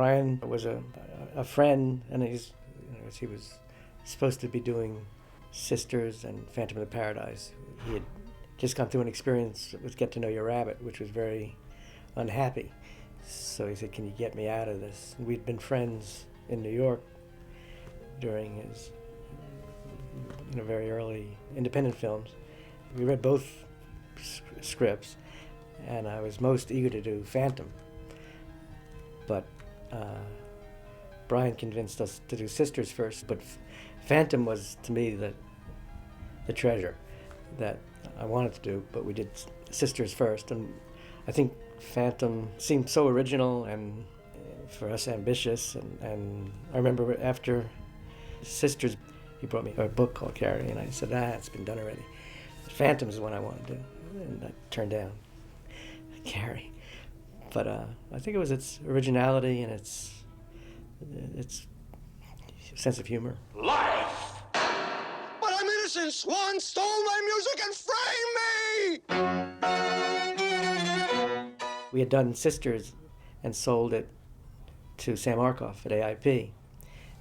Brian was a friend, and he was supposed to be doing Sisters and Phantom of the Paradise. He had just gone through an experience with Get to Know Your Rabbit, which was very unhappy. So he said, "Can you get me out of this?" And we'd been friends in New York during his very early independent films. We read both scripts, and I was most eager to do Phantom. But Brian convinced us to do Sisters first, but Phantom was, to me, the treasure that I wanted to do, but we did Sisters first. And I think Phantom seemed so original and, for us, ambitious. And I remember after Sisters, he brought me a book called Carrie, and I said, it's been done already. Phantom is the one I wanted to do, and I turned down Carrie. But I think it was its originality and its sense of humor. Life! But I'm innocent! Swan stole my music and framed me! We had done Sisters and sold it to Sam Arkoff at AIP.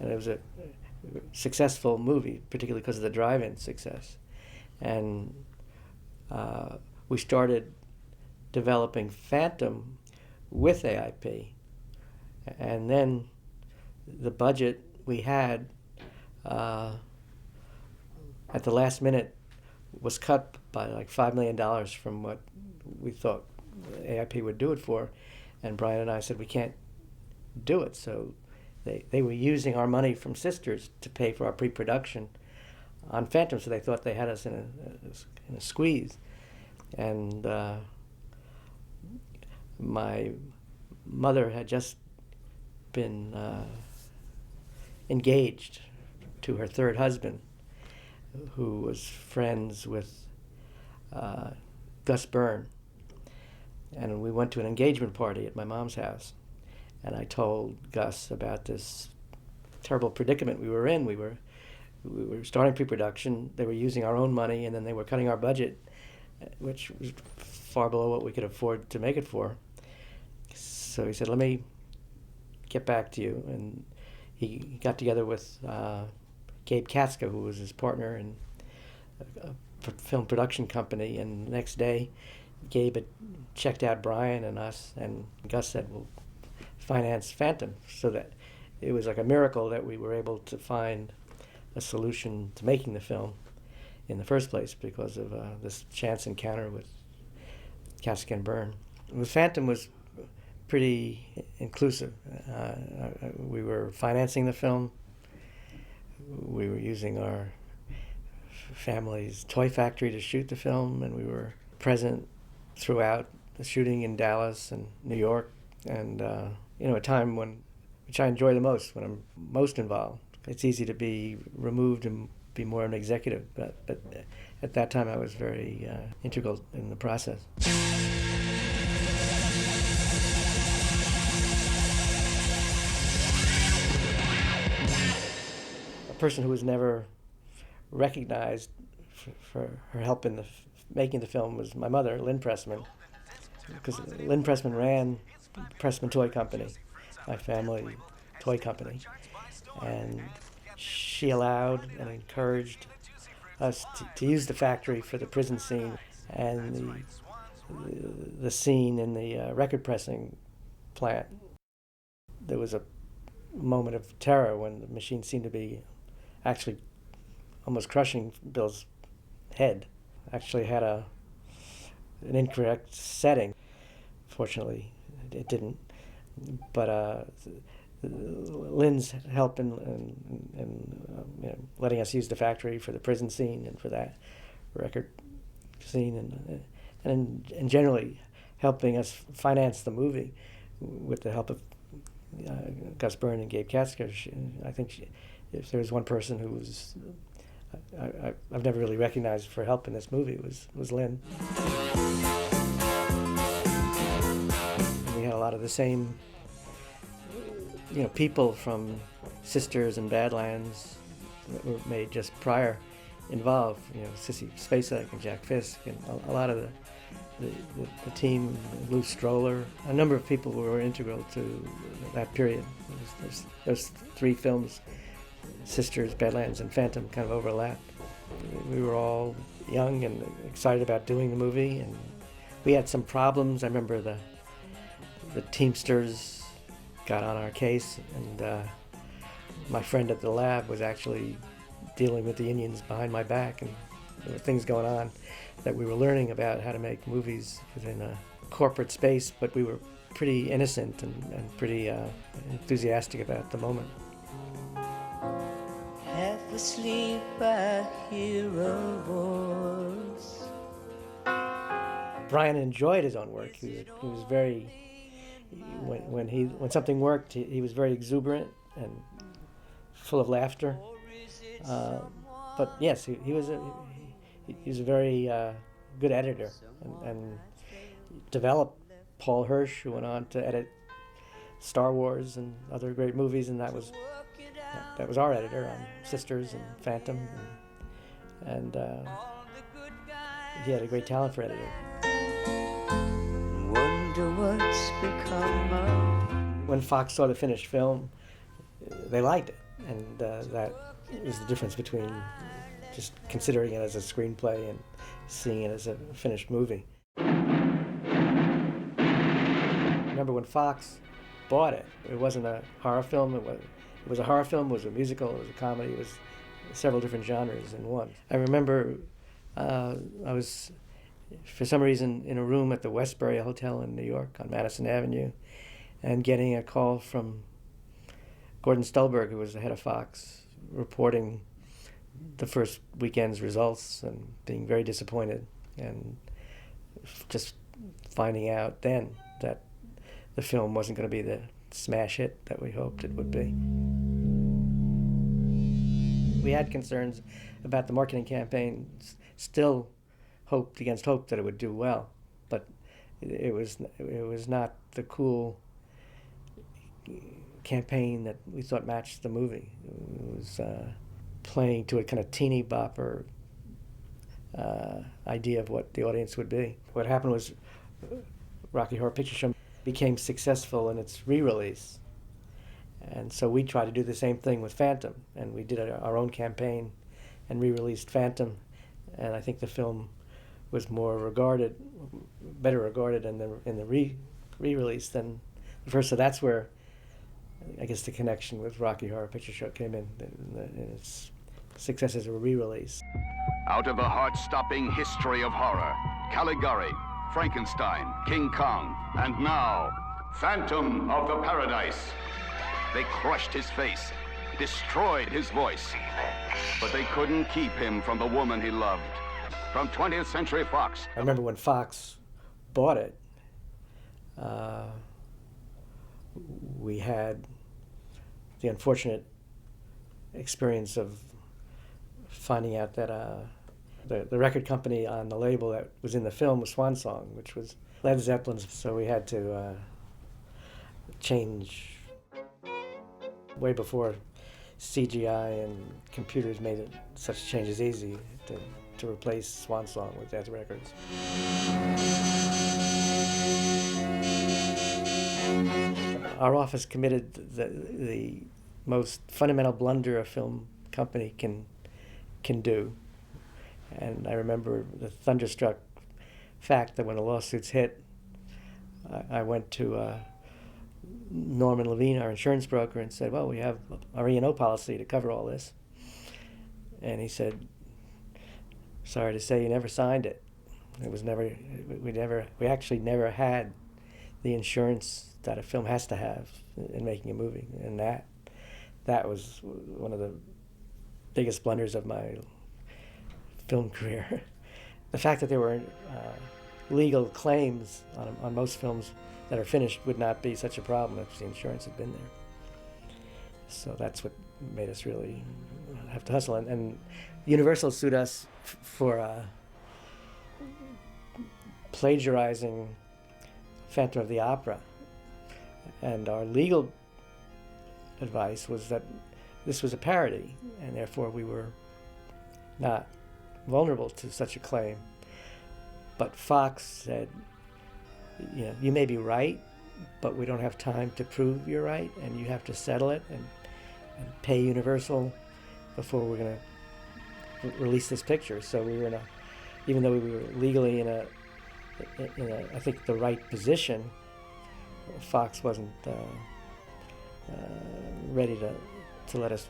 And it was a successful movie, particularly because of the drive-in success. And we started developing Phantom with AIP. And then the budget we had at the last minute was cut by like $5 million from what we thought AIP would do it for. And Brian and I said, we can't do it. So they were using our money from Sisters to pay for our pre-production on Phantom, so they thought they had us in a squeeze. And my mother had just been engaged to her third husband, who was friends with Gus Byrne. And we went to an engagement party at my mom's house. And I told Gus about this terrible predicament we were in. We were starting pre-production. They were using our own money, and then they were cutting our budget, which was far below what we could afford to make it for. So he said, let me get back to you. And he got together with Gabe Katska, who was his partner in a film production company. And the next day, Gabe had checked out Brian and us, and Gus said, we'll finance Phantom. So that it was like a miracle that we were able to find a solution to making the film in the first place because of this chance encounter with Katska and Byrne. The Phantom was pretty inclusive. We were financing the film. We were using our family's toy factory to shoot the film, and we were present throughout the shooting in Dallas and New York, and a time which I enjoy the most, when I'm most involved. It's easy to be removed and be more an executive, but at that time I was very integral in the process. A person who was never recognized for her help in making the film was my mother, Lynn Pressman, because Lynn Pressman ran Pressman Toy Company, my family toy company, and she allowed and encouraged us to use the factory for the prison scene and the scene in the record pressing plant. There was a moment of terror when the machine seemed to be actually almost crushing Bill's head. Actually had an incorrect setting. Fortunately, it didn't. But Lynn's help in letting us use the factory for the prison scene and for that record scene, and generally helping us finance the movie with the help of Gus Byrne and Gabe Katska. I think if there was one person who was I've never really recognized for help in this movie, it was Lynn. We had a lot of the same people from Sisters and Badlands that were made just prior involved. Sissy Spacek and Jack Fisk, and a lot of the team, Lou Stroller, a number of people who were integral to that period. Those three films, Sisters, Badlands, and Phantom, kind of overlapped. We were all young and excited about doing the movie, and we had some problems. I remember the Teamsters got on our case, and my friend at the lab was actually dealing with the unions behind my back, and there were things going on that we were learning about how to make movies within a corporate space, but we were pretty innocent and pretty enthusiastic about the moment. Half asleep, I hear a voice. Brian enjoyed his own work. He was very, when something worked, he was very exuberant and full of laughter. But yes, he was a very good editor, and developed Paul Hirsch, who went on to edit Star Wars and other great movies, and that was our editor on Sisters and Phantom, and he had a great talent for editing. Wonder what's become of. When Fox saw the finished film, they liked it, and that is the difference between just considering it as a screenplay and seeing it as a finished movie. Remember when Fox bought it, it wasn't a horror film, it was a horror film, it was a musical, it was a comedy, it was several different genres in one. I remember I was, for some reason, in a room at the Westbury Hotel in New York on Madison Avenue, and getting a call from Gordon Stolberg, who was the head of Fox, reporting the first weekend's results and being very disappointed, and just finding out then that the film wasn't going to be the smash hit that we hoped it would be. We had concerns about the marketing campaign, still hoped against hope that it would do well, but it was not the cool campaign that we thought matched the movie. It was playing to a kind of teeny bopper idea of what the audience would be. What happened was Rocky Horror Picture Show became successful in its re-release, and so we tried to do the same thing with Phantom, and we did our own campaign and re-released Phantom, and I think the film was better regarded in the re-release than the first. So that's where I guess the connection with Rocky Horror Picture Show came in its success as a re-release. Out of a heart-stopping history of horror, Caligari, Frankenstein, King Kong, and now, Phantom of the Paradise. They crushed his face, destroyed his voice, but they couldn't keep him from the woman he loved. From 20th Century Fox. I remember when Fox bought it, we had the unfortunate experience of finding out that the record company on the label that was in the film was Swan Song, which was Led Zeppelin's, so we had to change way before CGI and computers made it such changes easy to replace Swan Song with Death Records. Our office committed the most fundamental blunder a film company can do. And I remember the thunderstruck fact that when the lawsuits hit, I went to Norman Levine, our insurance broker, and said, well, we have our E&O policy to cover all this. And he said, sorry to say, you never signed it. It was never, we actually never had the insurance that a film has to have in making a movie. And that was one of the biggest blunders of my film career. The fact that there were legal claims on most films that are finished would not be such a problem if the insurance had been there. So that's what made us really have to hustle. And Universal sued us for plagiarizing Phantom of the Opera. And our legal advice was that this was a parody, and therefore we were not vulnerable to such a claim. But Fox said, you may be right, but we don't have time to prove you're right, and you have to settle it and pay Universal before we're going to release this picture. So we were even though we were legally in a I think the right position, Fox wasn't ready to let us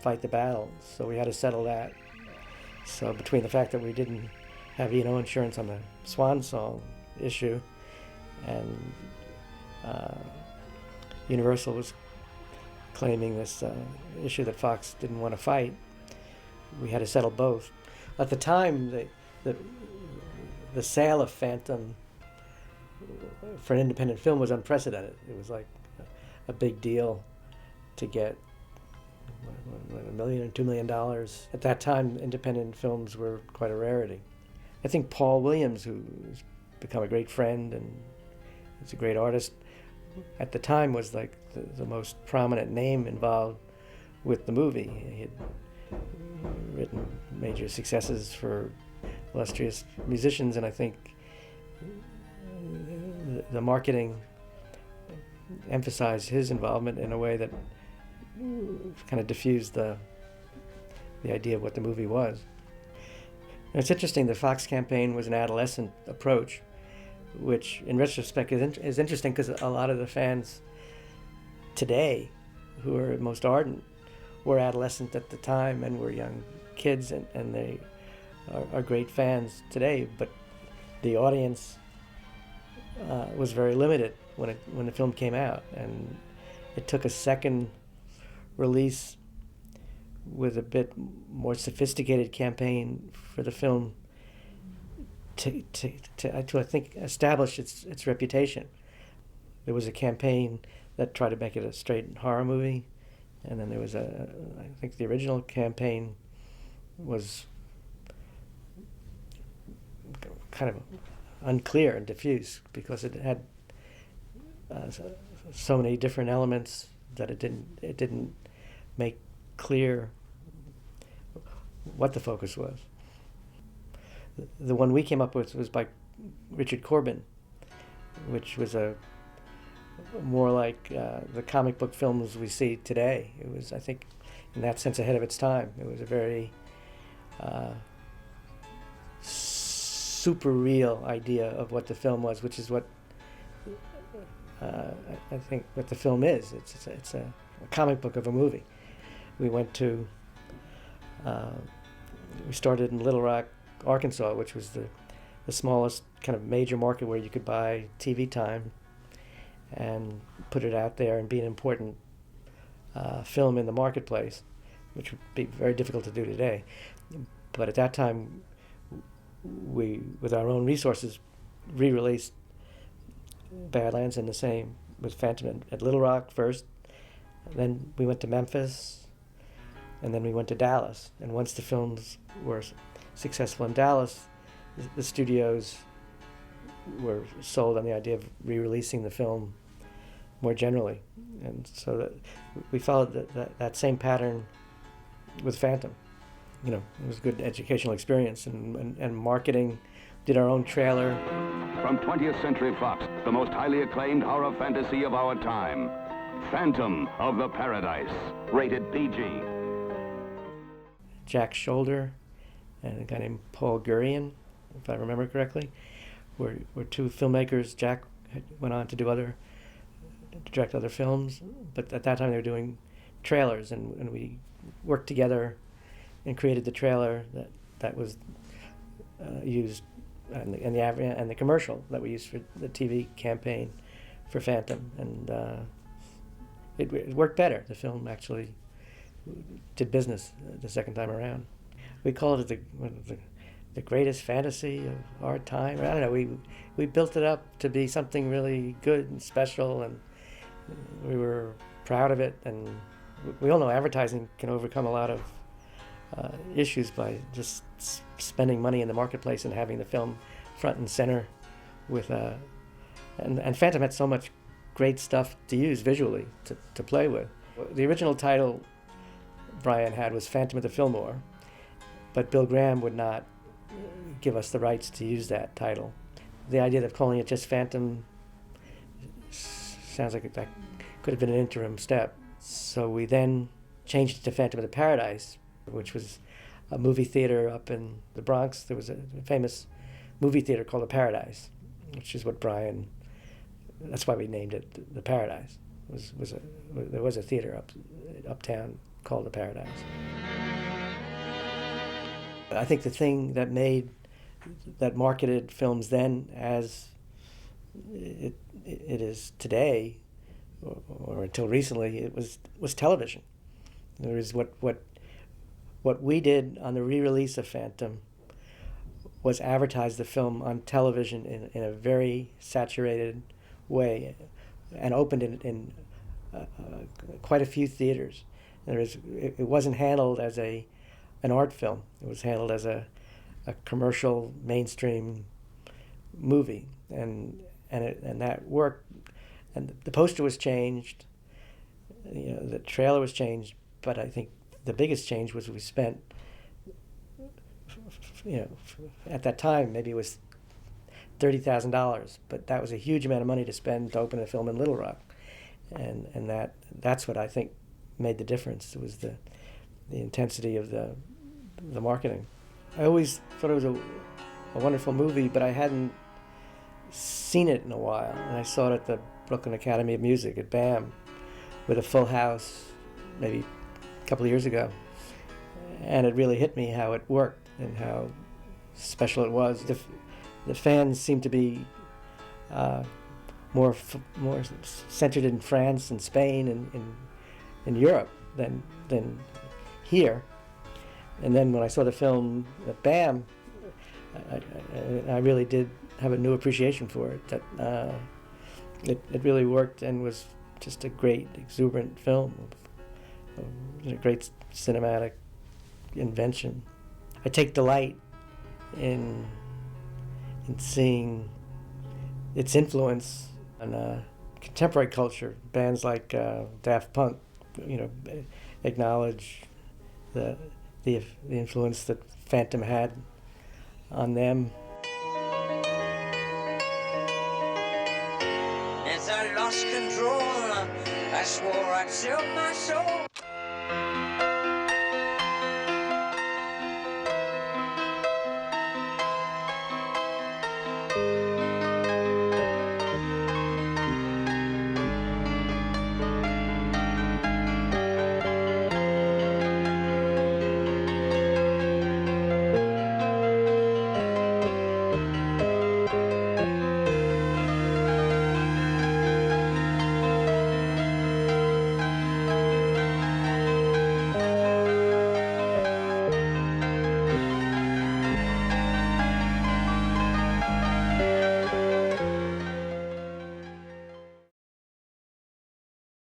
fight the battle. So we had to settle that. So between the fact that we didn't have E&O insurance on the Swan Song issue, and Universal was claiming this issue that Fox didn't want to fight, we had to settle both. At the time, the sale of Phantom for an independent film was unprecedented. It was like a big deal to get $1 million and $2 million. At that time, independent films were quite a rarity. I think Paul Williams, who's become a great friend and is a great artist, at the time was like the most prominent name involved with the movie. He had written major successes for illustrious musicians, and I think the marketing emphasized his involvement in a way that kind of diffused the idea of what the movie was. And it's interesting, the Fox campaign was an adolescent approach, which in retrospect is interesting because a lot of the fans today who are most ardent were adolescent at the time and were young kids, and they are great fans today, but the audience was very limited when the film came out, and it took a second release with a bit more sophisticated campaign for the film to I think establish its reputation. There was a campaign that tried to make it a straight horror movie, and then there was I think the original campaign was kind of unclear and diffuse because it had so many different elements that it didn't make clear what the focus was. The one we came up with was by Richard Corbin, which was more like the comic book films we see today. It was, I think, in that sense, ahead of its time. It was a very super real idea of what the film was, which is what I think what the film is. It's a comic book of a movie. We went to we started in Little Rock, Arkansas, which was the smallest kind of major market where you could buy TV time and put it out there and be an important film in the marketplace, which would be very difficult to do today. But at that time, we, with our own resources, re-released Badlands and the same with Phantom at Little Rock first. Then we went to Memphis, and then we went to Dallas. And once the films were successful in Dallas, the studios were sold on the idea of re-releasing the film more generally. And so that we followed that same pattern with Phantom. You know, it was a good educational experience, and marketing, did our own trailer. From 20th Century Fox, the most highly acclaimed horror fantasy of our time, Phantom of the Paradise, rated PG. Jack Shoulder and a guy named Paul Gurian, if I remember correctly, were two filmmakers. Jack went on to direct other films, but at that time they were doing trailers, and we worked together and created the trailer that was used, and the commercial that we used for the TV campaign for Phantom, and it worked better. The film actually did business the second time around. We called it the greatest fantasy of our time. I don't know. We built it up to be something really good and special, and we were proud of it. And we all know advertising can overcome a lot of issues by just spending money in the marketplace and having the film front and center with and Phantom had so much great stuff to use visually to play with. The original title Brian had was Phantom at the Fillmore, but Bill Graham would not give us the rights to use that title. The idea of calling it just Phantom sounds like that could have been an interim step. So we then changed it to Phantom of the Paradise, which was a movie theater up in the Bronx. There was a famous movie theater called the Paradise, which is what Brian, that's why we named it the Paradise. There was a theater uptown called the Paradise. I think the thing that marketed films then as it is today, or until recently, it was television. There is what we did on the re-release of Phantom was advertise the film on television in a very saturated way, and opened it in quite a few theaters. It wasn't handled as an art film. It was handled as a commercial mainstream movie, and that worked. And the poster was changed, the trailer was changed, but I think the biggest change was we spent, at that time maybe it was $30,000, but that was a huge amount of money to spend to open a film in Little Rock, and that's what I think made the difference. It was the intensity of the marketing. I always thought it was a wonderful movie, but I hadn't seen it in a while, and I saw it at the Brooklyn Academy of Music at BAM with a full house maybe a couple of years ago, and it really hit me how it worked and how special it was. The fans seemed to be more centered in France and Spain and in Europe than here. And then when I saw the film at BAM, I really did have a new appreciation for it. That it really worked and was just a great, exuberant film, a great cinematic invention. I take delight in seeing its influence on contemporary culture. Bands like Daft Punk, acknowledge the influence that Phantom had on them. As I lost control, I swore I'd sell my soul.